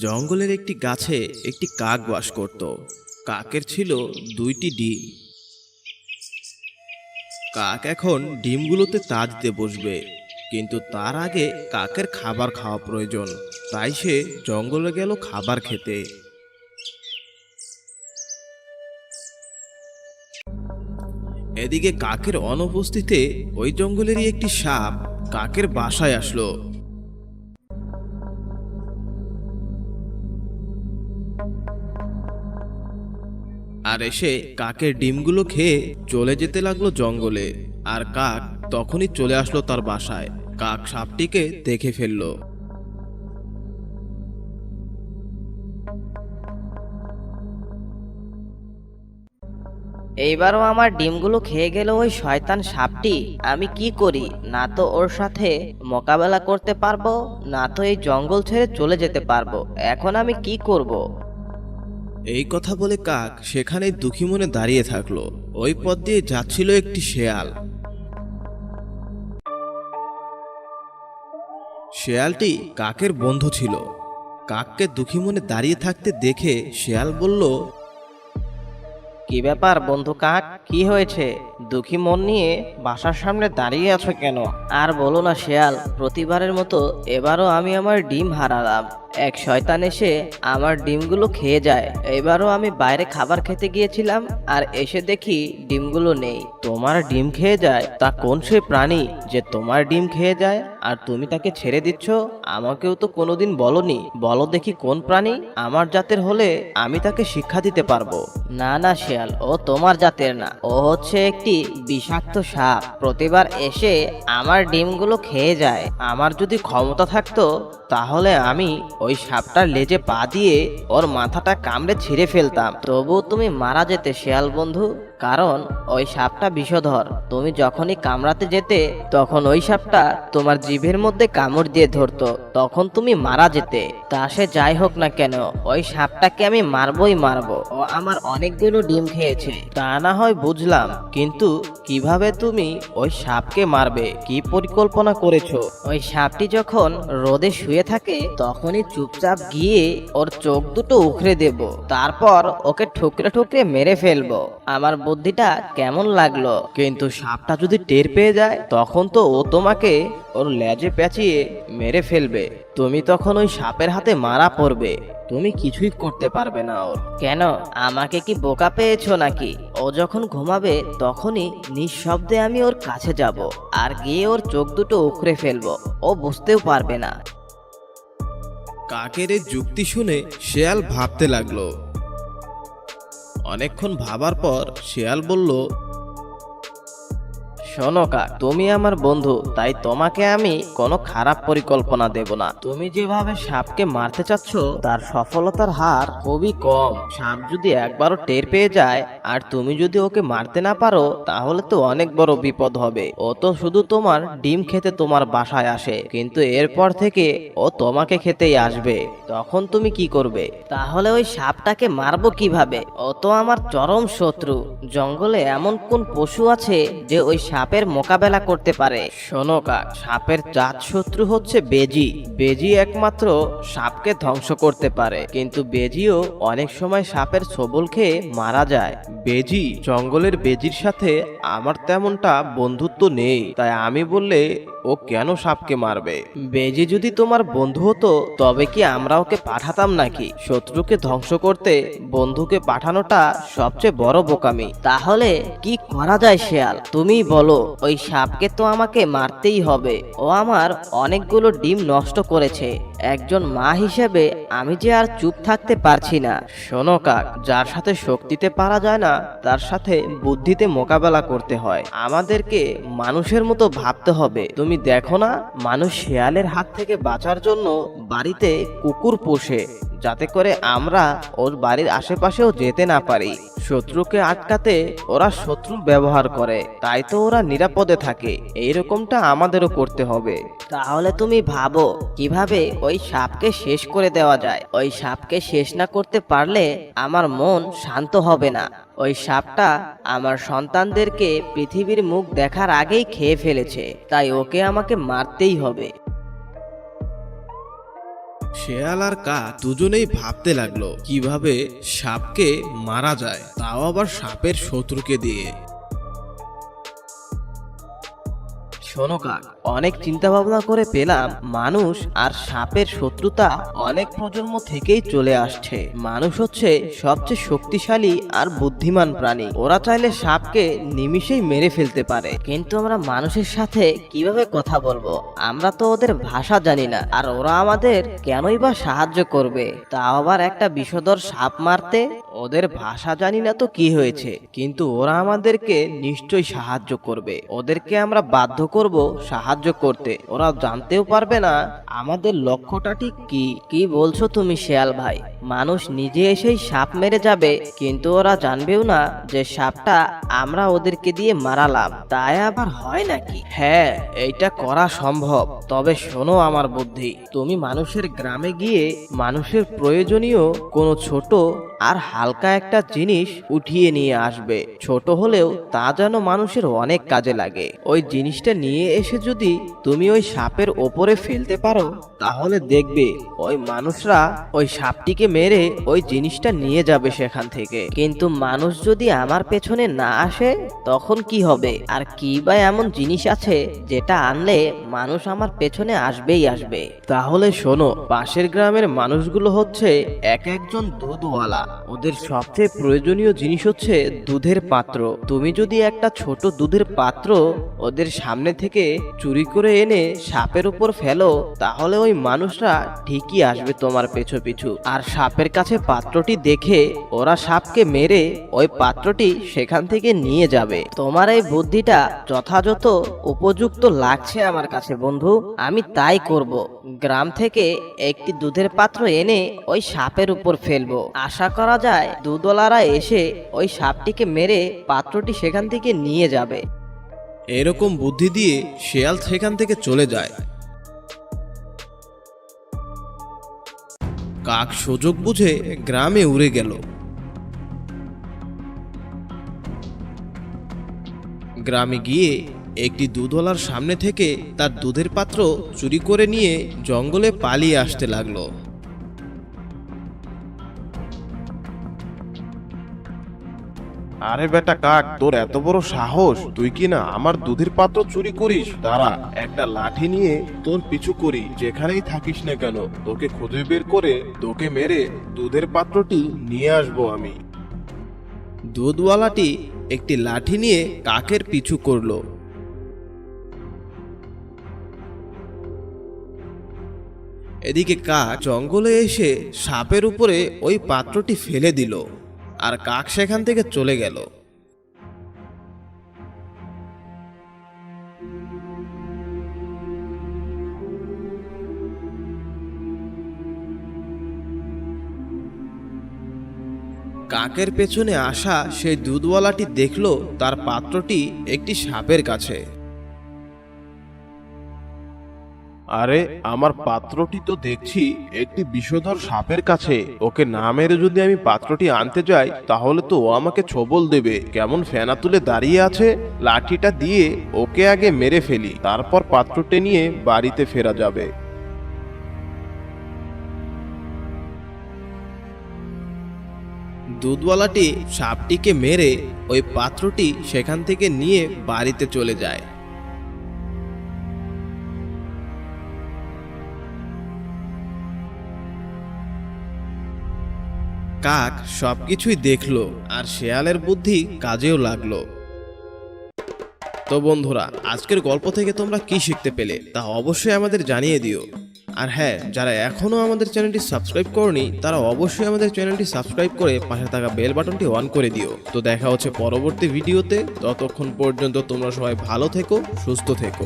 জঙ্গলের একটি গাছে একটি কাক বাস করত। কাকের ছিল দুইটি ডিম। কাক এখন ডিমগুলোতে তা দিতে বসবে, কিন্তু তার আগে কাকের খাবার খাওয়া প্রয়োজন। তাই সে জঙ্গলে গেল খাবার খেতে। এদিকে কাকের অনুপস্থিতিতে ওই জঙ্গলেরই একটি সাপ কাকের বাসায় আসলো। আর এসে কাকের ডিমগুলো খেয়ে চলে যেতে লাগলো জঙ্গলে। আর কাক তখনই চলে আসলো তার বাসায়। কাক সাপটিকে দেখে ফেললো। এইবারও আমার ডিমগুলো খেয়ে গেল ওই শয়তান সাপটি। আমি কি করি? না তো ওর সাথে মোকাবেলা করতে পারবো, না তো এই জঙ্গল ছেড়ে চলে যেতে পারবো। এখন আমি কি করব? এই কথা বলে কাক সেখানেই দুঃখী মনে দাঁড়িয়ে থাকলো। ওই পথ দিয়ে যাচ্ছিল একটি শেয়াল। শেয়ালটি কাকের বন্ধু ছিল। কাককে দুঃখী মনে দাঁড়িয়ে থাকতে দেখে শেয়াল বলল, কি ব্যাপার বন্ধু কাক, কি হয়েছে? দুঃখী মন নিয়ে বাসার সামনে দাঁড়িয়ে আছো কেন? আর বলো না শেয়াল, প্রতিবারের মতো এবারও আমি আমার ডিম হারালাম। এক শয়তান এসে আমার ডিমগুলো খেয়ে যায়। এবারও আমি বাইরে খাবার খেতে গিয়েছিলাম, আর এসে দেখি ডিমগুলো নেই। তোমার ডিম খেয়ে যায়? তা কোন সে প্রাণী যে তোমার ডিম খেয়ে যায় আর তুমি তাকে ছেড়ে দিচ্ছ? আমাকেও তো কোনোদিন বলনি। বলো দেখি কোন প্রাণী? আমার জাতের হলে আমি তাকে শিক্ষা দিতে পারবো। না না শেয়াল, ও তোমার জাতের না। ও হচ্ছে একটি বিষাক্ত সাপ। প্রতিবার এসে আমার ডিমগুলো খেয়ে যায়। আমার যদি ক্ষমতা থাকতো তাহলে আমি ওই সাপটার লেজে পা দিয়ে ওর মাথাটা কামড়ে ছিঁড়ে ফেলতাম। তবু তুমি মারা যেতে শেয়াল বন্ধু, কারণ ওই সাপটা বিষধর। তুমি যখনই কামড়াতে যেতে তখন ওই সাপটা তোমার জিভের মধ্যে কামড় দিয়ে ধরতো, তখন তুমি মারা যেতে। তা সে যাই হোক না কেন, ওই সাপটাকে আমি মারবই মারবো। ও আমার অনেকগুলো ডিম খেয়েছে, তা না হয় বুঝলাম, কিন্তু কিভাবে তুমি ওই সাপকে মারবে? কি পরিকল্পনা করেছো? ওই সাপটি যখন রোদে শুয়ে থাকে তখনই চুপচাপ গিয়ে ওর চোখ দুটো উখড়ে দেব, তারপর ওকে ঠুকরে ঠুকরে মেরে ফেলবো। আমার বুদ্ধিটা কেমন লাগলো? কিন্তু সাপটা যদি টের পেয়ে যায় তখন তো ও তোমাকে ওর লেজে পেঁচিয়ে মেরে ফেলবে। তুমি তখন ওই সাপের হাতে মারা পড়বে। তুমি কিছুই করতে পারবে না ওর। কেন, আমাকে কি বোকা পেয়েছো নাকি? ও যখন ঘুমাবে তখনই নিঃশব্দে আমি ওর কাছে যাব আর গিয়ে ওর চোখ দুটো উখড়ে ফেলবো। ও বুঝতেও পারবে না। কাকের এই যুক্তি শুনে শেয়াল ভাবতে লাগলো। অনেকক্ষণ ভাবার পর শেয়াল বলল, শোনো কাক, তুমি আমার বন্ধু, তাই তোমাকে আমি কোনো খারাপ পরিকল্পনা দেব না। তুমি যেভাবে সাপকে মারতে চাচ্ছ তার সফলতার হার খুবই কম। সাপ যদি একবারও টের পেয়ে যায় আর তুমি যদি ওকে মারতে না পারো তাহলে তো অনেক বড় বিপদ হবে। ও তো শুধু তোমার ডিম খেতে তোমার বাসায় আসে, কিন্তু এরপর থেকে ও তোমাকে খেতেই আসবে। তখন তুমি কি করবে? তাহলে ওই সাপটাকে মারবো কিভাবে? ও তো আমার চরম শত্রু। জঙ্গলে এমন কোন পশু আছে যে ওই সাপের মোকাবেলা করতে পারে? শোনো কাক, সাপের জাত শত্রু হচ্ছে বেজি। বেজি একমাত্র সাপকে ধ্বংস করতে পারে, কিন্তু বেজিও অনেক সময় সাপের ছোবল খেয়ে মারা যায়। বেজি? জঙ্গলের বেজির সাথে আমার তেমনটা বন্ধুত্ব নেই, তাই আমি বললে ও কেন সাপকে মারবে? বেজি যদি তোমার বন্ধু হতো তবে কি আমরা ওকে পাঠাতাম নাকি? শত্রুকে ধ্বংস করতে বন্ধুকে পাঠানোটা সবচেয়ে বড় বোকামি। তাহলে কি করা যায় শেয়াল, তুমিই বলো। ওই সাপকে তো আমাকে মারতেই হবে। ও আমার অনেকগুলো ডিম নষ্ট করেছে। একজন মা হিসেবে আমি যে আর চুপ থাকতে পারছি না। শোনো কাক, যার সাথে শক্তিতে পারা যায় না তার সাথে বুদ্ধিতে মোকাবেলা করতে হয়। আমাদেরকে মানুষের মতো ভাবতে হবে। তুমি দেখো না, মানুষ শেয়ালের হাত থেকে বাঁচার জন্য বাড়িতে কুকুর পোষে, যাতে করে আমরা ওর বাড়ির আশেপাশেও যেতে না পারি। শত্রুকে আটকাতে ওরা শত্রু ব্যবহার করে, তাই তো ওরা নিরাপদে থাকে। এইরকমটা আমাদেরও করতে হবে। তাহলে তুমি ভাবো কিভাবে ওই সাপকে শেষ করে দেওয়া যায়। ওই সাপকে শেষ না করতে পারলে আমার মন শান্ত হবে না। ওই সাপটা আমার সন্তানদেরকে পৃথিবীর মুখ দেখার আগেই খেয়ে ফেলেছে, তাই ওকে আমাকে মারতেই হবে। শেয়াল আর কাক দুজনেই ভাবতে লাগলো কিভাবে সাপকে মারা যায়, তাও আবার সাপের শত্রুকে দিয়ে। শোনো কাক, অনেক চিন্তা ভাবনা করে পেলাম মানুষ আর সাপের শত্রুতা অনেক প্রজন্ম থেকেই চলে আসছে। মানুষ হচ্ছে সবচেয়ে শক্তিশালী আর বুদ্ধিমান প্রাণী। ওরা চাইলে সাপকে নিমিষেই মেরে ফেলতে পারে, কিন্তু আমরা মানুষের সাথে কিভাবে কথা বলবো? আমরা তো ওদের ভাষা জানি না, আর ওরা আমাদের কেনই বা সাহায্য করবে? তাও আবার একটা বিষধর সাপ মারতে। ওদের ভাষা জানি না তো কি হয়েছে, কিন্তু ওরা আমাদেরকে নিশ্চয়ই সাহায্য করবে। ওদেরকে আমরা বাধ্য করব সাহায্য করতে। ওরা জানতেও পারবে না আমাদের লক্ষ্যটা ঠিক কি। কি বলছো তুমি শেয়াল ভাই? মানুষ নিজে এসেই সাপ মেরে যাবে, কিন্তু ওরা জানবেও না যে সাপটা আমরা ওদেরকে দিয়ে মারালাম। তাই আবার হয় নাকি? হ্যাঁ, এইটা করা সম্ভব। তবে শোনো আমার বুদ্ধি, তুমি মানুষের গ্রামে গিয়ে মানুষের প্রয়োজনীয় কোনো ছোট আর হালকা একটা জিনিস উঠিয়ে নিয়ে আসবে। ছোট হলেও তা যেন মানুষের অনেক কাজে লাগে। ওই জিনিসটা নিয়ে এসে যদি তুমি ওই সাপের ওপরে ফেলতে পারো, তাহলে দেখবে ওই মানুষরা ওই সাপটিকে মেরে ওই জিনিসটা নিয়ে যাবে সেখান থেকে। কিন্তু মানুষ যদি আমার পেছনে না আসে, তখন কি হবে? আর কি বা এমন জিনিস আছে যেটা আনলে মানুষ আমার পেছনে আসবেই আসবে? তাহলে শোনো, পাশের গ্রামের মানুষগুলো হচ্ছে এক একজন দুধওয়ালা। ওদের সবচেয়ে প্রয়োজনীয় জিনিস হচ্ছে দুধের পাত্র। তুমি যদি একটা ছোট দুধের পাত্র ওদের সামনে থেকে চুরি করে এনে সাপের উপর ফেলো, তাহলে ওই মানুষরা ঠিকই আসবে তোমার পেছু পিছু। আর সাপের কাছে পাত্রটি দেখে ওরা সাপকে মেরে ওই পাত্রটি সেখান থেকে নিয়ে যাবে। তোমার এই বুদ্ধিটা যথাযথ উপযুক্ত লাগছে আমার কাছে বন্ধু। আমি তাই করব। গ্রাম থেকে একটি দুধের পাত্র এনে ওই সাপের উপর ফেলবো। আশা করা যায় দুধওয়ালারা এসে ওই সাপটিকে মেরে পাত্রটি সেখান থেকে নিয়ে যাবে। এরকম বুদ্ধি দিয়ে শেয়াল সেখান থেকে চলে যায়। কাক সুযোগ বুঝে গ্রামে উড়ে গেল। গ্রামে গিয়ে একটি দুধওয়ালার সামনে থেকে তার দুধের পাত্র চুরি করে নিয়ে জঙ্গলে পালিয়ে আসতে লাগলো। আরে বেটা কাক, তোর এত বড় সাহস! তুই কি না আমার দুধের পাত্র চুরি করিস? দাঁড়া, একটা লাঠি নিয়ে তোর পিছু করি। যেখানেই থাকিস না কেন, তোকে খুঁজে বের করে তোকে মেরে দুধের পাত্রটি নিয়ে আসবো আমি। দুধওয়ালাটি একটি লাঠি নিয়ে কাকের পিছু করলো। এদিকে কাক জঙ্গলে এসে সাপের উপরে ওই পাত্রটি ফেলে দিল, আর কাক সেখান থেকে চলে গেল। কাকের পেছনে আসা সেই দুধওয়ালাটি দেখলো তার পাত্রটি একটি সাপের কাছে। আরে, আমার পাত্রটি তো দেখছি একটি বিষধর সাপের কাছে। ওকে না মেরে যদি আমি পাত্রটি আনতে যাই, তাহলে তো ও আমাকে ছোবল দেবে। কেমন ফেনা তুলে দাঁড়িয়ে আছে। লাঠিটা দিয়ে ওকে আগে মেরে ফেলি, তারপর পাত্রটি নিয়ে বাড়িতে ফেরা যাবে। দুধওয়ালাটি সাপটিকে মেরে ওই পাত্রটি সেখান থেকে নিয়ে বাড়িতে চলে যায়। কাক সবকিছুই দেখলো, আর শেয়ালের বুদ্ধি কাজেও লাগলো। তো বন্ধুরা, আজকের গল্প থেকে তোমরা কি শিখতে পেলে তা অবশ্যই আমাদের জানিয়ে দিও। আর হ্যাঁ, যারা এখনো আমাদের চ্যানেলটি সাবস্ক্রাইব করনি, তারা অবশ্যই আমাদের চ্যানেলটি সাবস্ক্রাইব করে পাশে থাকা বেল বাটনটি অন করে দিও। তো দেখা হচ্ছে পরবর্তী ভিডিওতে। ততক্ষণ পর্যন্ত তোমরা সবাই ভালো থেকো, সুস্থ থেকো।